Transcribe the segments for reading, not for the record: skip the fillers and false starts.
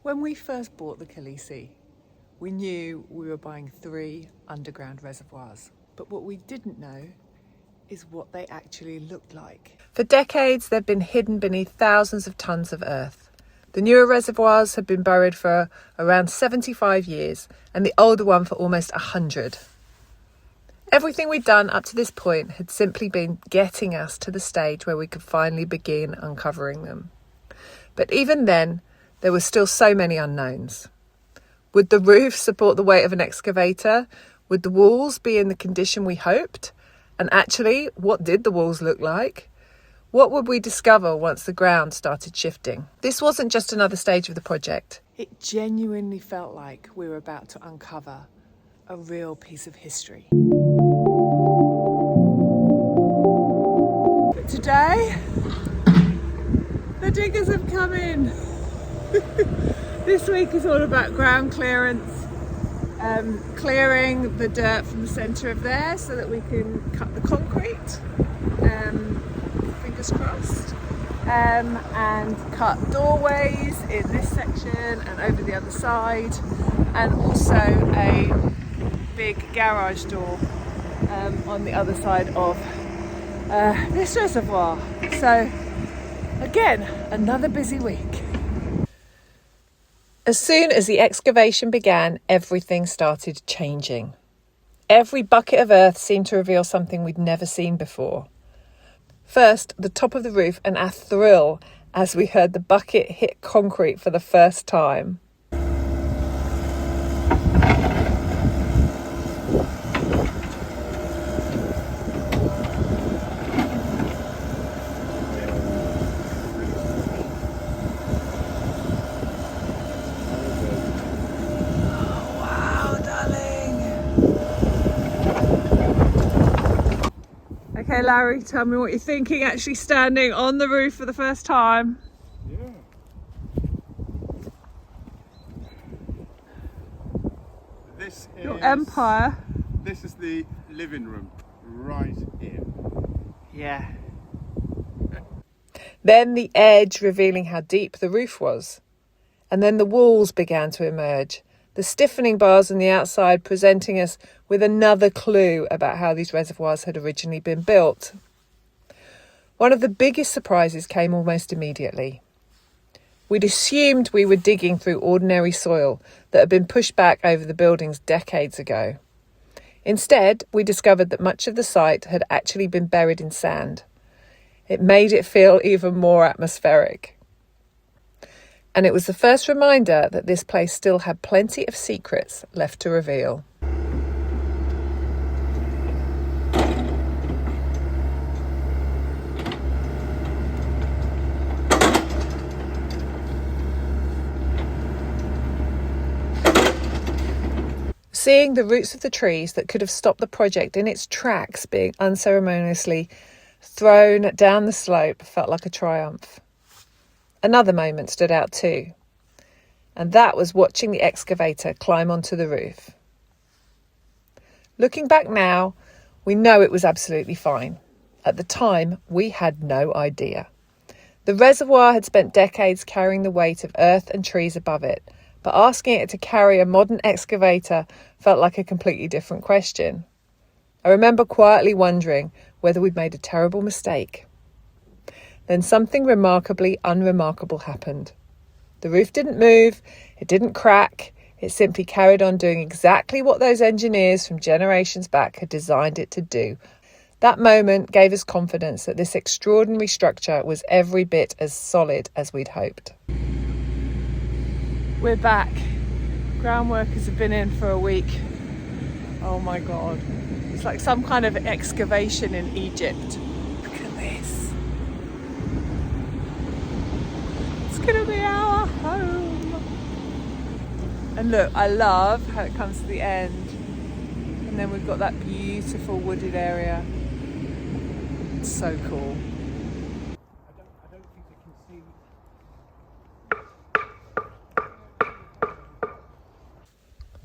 When we first bought the Khaleesi, we knew we were buying 3 underground reservoirs. But what we didn't know is what they actually looked like. For decades, they've been hidden beneath thousands of tons of earth. The newer reservoirs have been buried for around 75 years and the older one for almost 100. Everything we'd done up to this point had simply been getting us to the stage where we could finally begin uncovering them. But even then, there were still so many unknowns. Would the roof support the weight of an excavator? Would the walls be in the condition we hoped? And actually, what did the walls look like? What would we discover once the ground started shifting? This wasn't just another stage of the project. It genuinely felt like we were about to uncover a real piece of history. But today, the diggers have come in. This week is all about ground clearance, clearing the dirt from the centre of there so that we can cut the concrete, fingers crossed, and cut doorways in this section and over the other side, and also a big garage door on the other side of this reservoir. So again, another busy week. As soon as the excavation began, everything started changing. Every bucket of earth seemed to reveal something we'd never seen before. First, the top of the roof, and our thrill as we heard the bucket hit concrete for the first time. Okay, Larry, tell me what you're thinking actually standing on the roof for the first time. Yeah. This is Your empire. This is the living room right here. Yeah. Then the edge revealing how deep the roof was. And then the walls began to emerge. The stiffening bars on the outside presenting us with another clue about how these reservoirs had originally been built. One of the biggest surprises came almost immediately. We'd assumed we were digging through ordinary soil that had been pushed back over the buildings decades ago. Instead, we discovered that much of the site had actually been buried in sand. It made it feel even more atmospheric. And it was the first reminder that this place still had plenty of secrets left to reveal. Seeing the roots of the trees that could have stopped the project in its tracks being unceremoniously thrown down the slope felt like a triumph. Another moment stood out too, and that was watching the excavator climb onto the roof. Looking back now, we know it was absolutely fine. At the time, we had no idea. The reservoir had spent decades carrying the weight of earth and trees above it, but asking it to carry a modern excavator felt like a completely different question. I remember quietly wondering whether we'd made a terrible mistake. Then something remarkably unremarkable happened. The roof didn't move, it didn't crack, it simply carried on doing exactly what those engineers from generations back had designed it to do. That moment gave us confidence that this extraordinary structure was every bit as solid as we'd hoped. We're back. Ground workers have been in for a week. Oh my God. It's like some kind of excavation in Egypt. Look at this. It's gonna be our home. And look, I love how it comes to the end. And then we've got that beautiful wooded area. It's so cool. I don't think they can see.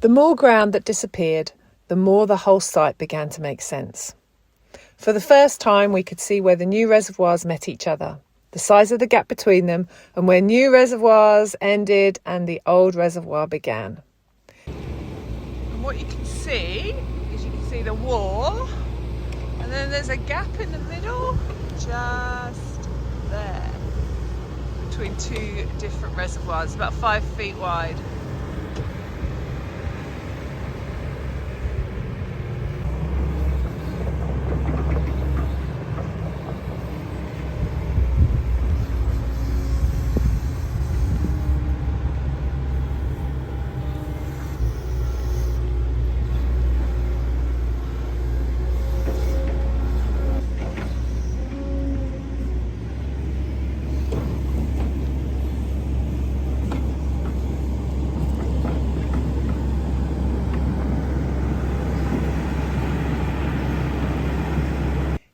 The more ground that disappeared, the more the whole site began to make sense. For the first time, we could see where the new reservoirs met each other. the size of the gap between them, and where new reservoirs ended and the old reservoir began. And what you can see is you can see the wall, and then there's a gap in the middle, just there, between two different reservoirs, about 5 feet wide.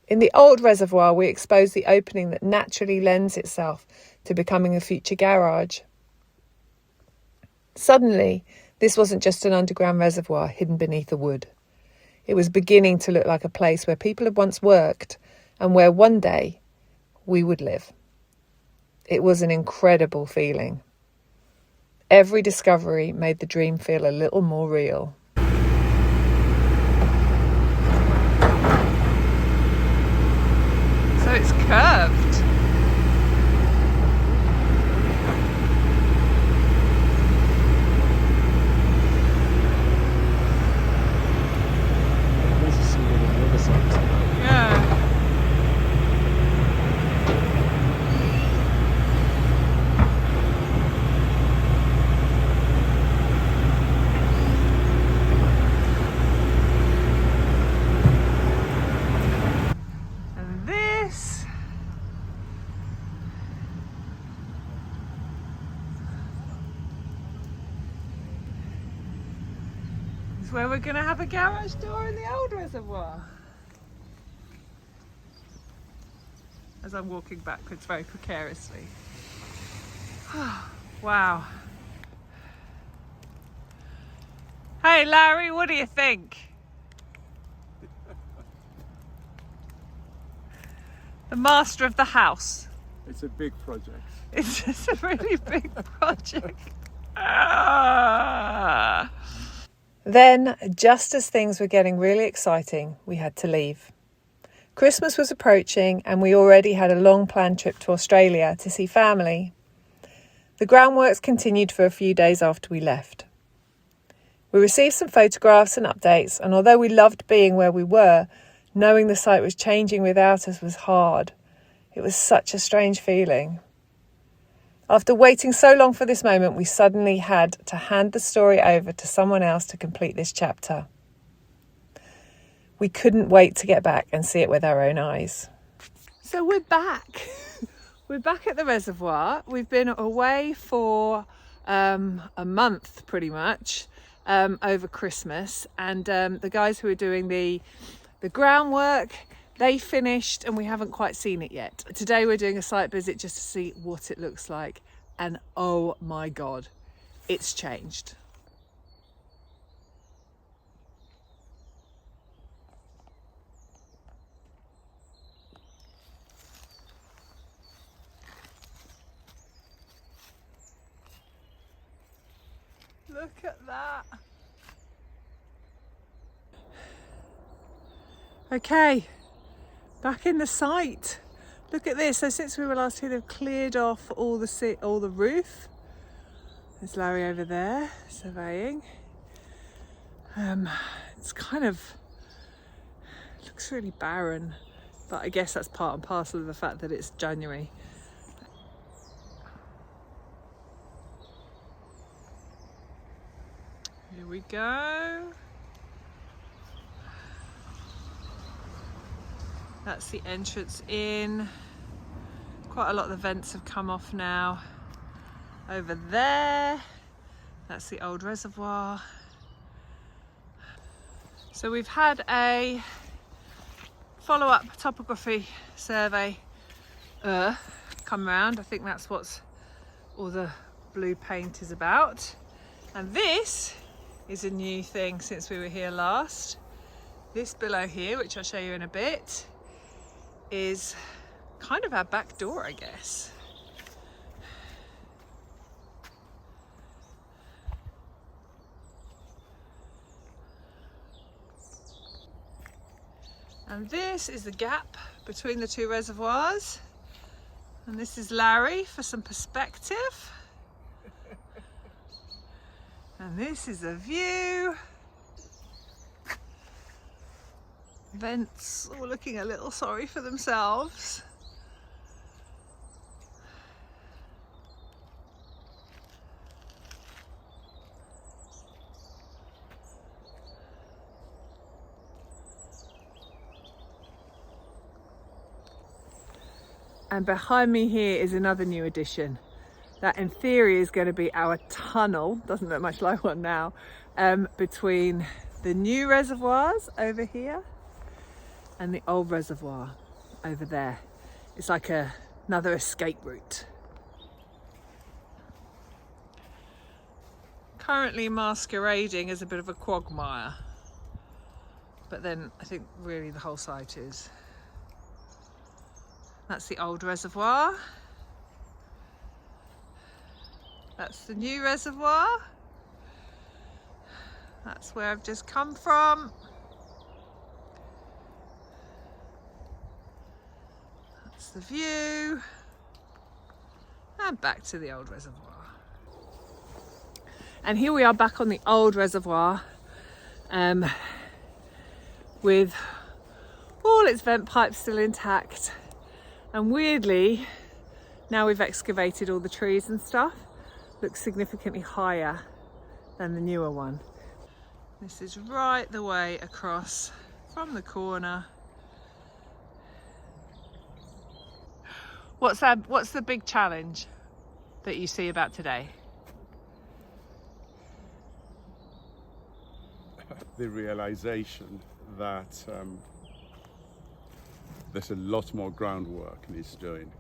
In the old reservoir, we exposed the opening that naturally lends itself to becoming a future garage. Suddenly, this wasn't just an underground reservoir hidden beneath a wood. It was beginning to look like a place where people had once worked and where one day we would live. It was an incredible feeling. Every discovery made the dream feel a little more real. So it's curved. Where we're going to have a garage door in the old reservoir. As I'm walking backwards very precariously. Wow. Hey Larry, what do you think? The master of the house. It's a big project. It's just a really big project. Ah. Then, just as things were getting really exciting, we had to leave. Christmas was approaching and we already had a long planned trip to Australia to see family. The groundworks continued for a few days after we left. We received some photographs and updates, and although we loved being where we were, knowing the site was changing without us was hard. It was such a strange feeling. After waiting so long for this moment, we suddenly had to hand the story over to someone else to complete this chapter. We couldn't wait to get back and see it with our own eyes. So we're back. We're back at the reservoir. We've been away for a month pretty much over Christmas, and the guys who are doing the groundwork, they finished and we haven't quite seen it yet. Today we're doing a site visit just to see what it looks like, and oh my God, it's changed. Look at that. Okay. Back in the site. Look at this. So since we were last here, they've cleared off all the roof. There's Larry over there surveying. It's kind of looks really barren, but I guess that's part and parcel of the fact that it's January. Here we go. That's the entrance in. Quite a lot of the vents have come off now. Over there, that's the old reservoir. So we've had a follow-up topography survey come round. I think that's what all the blue paint is about. And this is a new thing since we were here last. This below here, which I'll show you in a bit, is kind of our back door, I guess. And this is the gap between the two reservoirs. And this is Larry for some perspective. And this is a view. Vents all looking a little sorry for themselves. And behind me here is another new addition. That in theory is going to be our tunnel, doesn't look much like one now, between the new reservoirs over here and the old reservoir over there. It's like another escape route. Currently masquerading as a bit of a quagmire, but then I think really the whole site is. That's the old reservoir. That's the new reservoir. That's where I've just come from. That's the view. And back to the old reservoir. And here we are back on the old reservoir with all its vent pipes still intact. And weirdly, now we've excavated all the trees and stuff, looks significantly higher than the newer one. This is right the way across from the corner. What's the big challenge that you see about today? The realization that there's a lot more groundwork needs doing.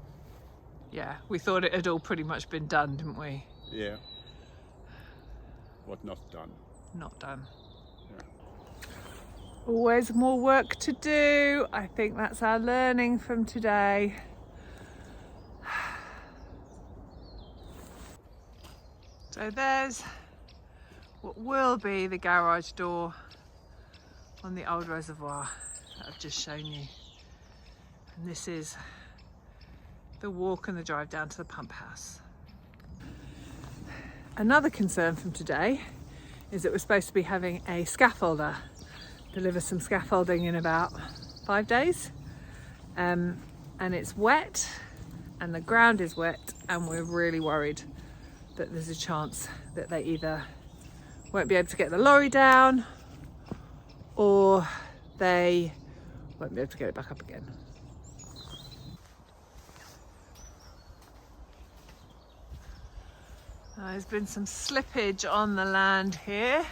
Yeah, we thought it had all pretty much been done, didn't we? Yeah. What not done? Not done. Yeah. Always more work to do. I think that's our learning from today. So there's what will be the garage door on the old reservoir that I've just shown you. And this is the walk and the drive down to the pump house. Another concern from today is that we're supposed to be having a scaffolder deliver some scaffolding in about 5 days. And it's wet and the ground is wet, and we're really worried that there's a chance that they either won't be able to get the lorry down or they won't be able to get it back up again. There's been some slippage on the land here.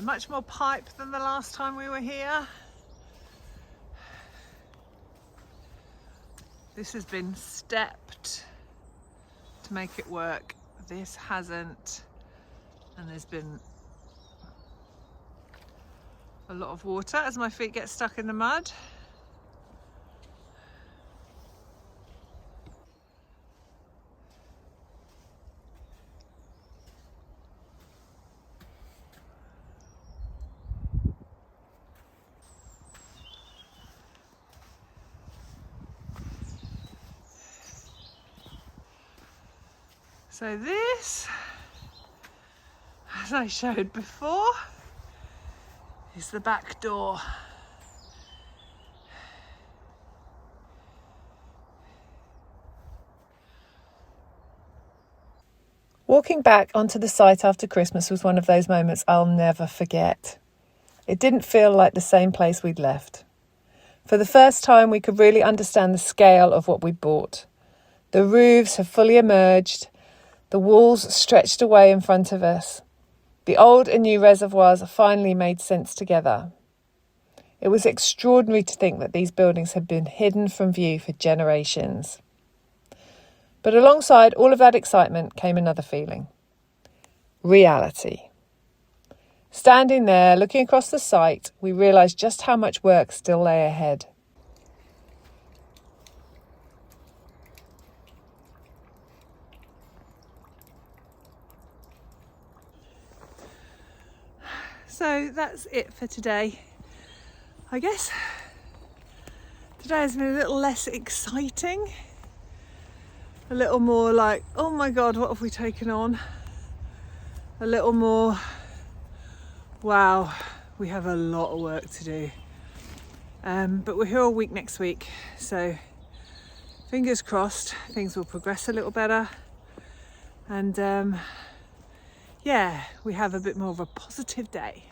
Much more pipe than the last time we were here. This has been stepped to make it work. This hasn't, and there's been a lot of water as my feet get stuck in the mud. So this, as I showed before, is the back door. Walking back onto the site after Christmas was one of those moments I'll never forget. It didn't feel like the same place we'd left. For the first time, we could really understand the scale of what we'd bought. The roofs have fully emerged. The walls stretched away in front of us. The old and new reservoirs finally made sense together. It was extraordinary to think that these buildings had been hidden from view for generations. But alongside all of that excitement came another feeling. Reality. Standing there, looking across the site, we realised just how much work still lay ahead. So that's it for today. I guess today has been a little less exciting. A little more like, oh my God, what have we taken on? A little more, wow, we have a lot of work to do. But we're here all week next week, so fingers crossed things will progress a little better. And yeah, we have a bit more of a positive day.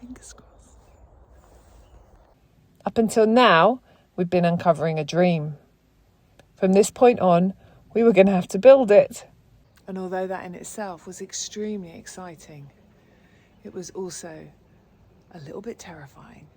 Fingers crossed. Up until now, we've been uncovering a dream. From this point on, we were going to have to build it. And although that in itself was extremely exciting, it was also a little bit terrifying.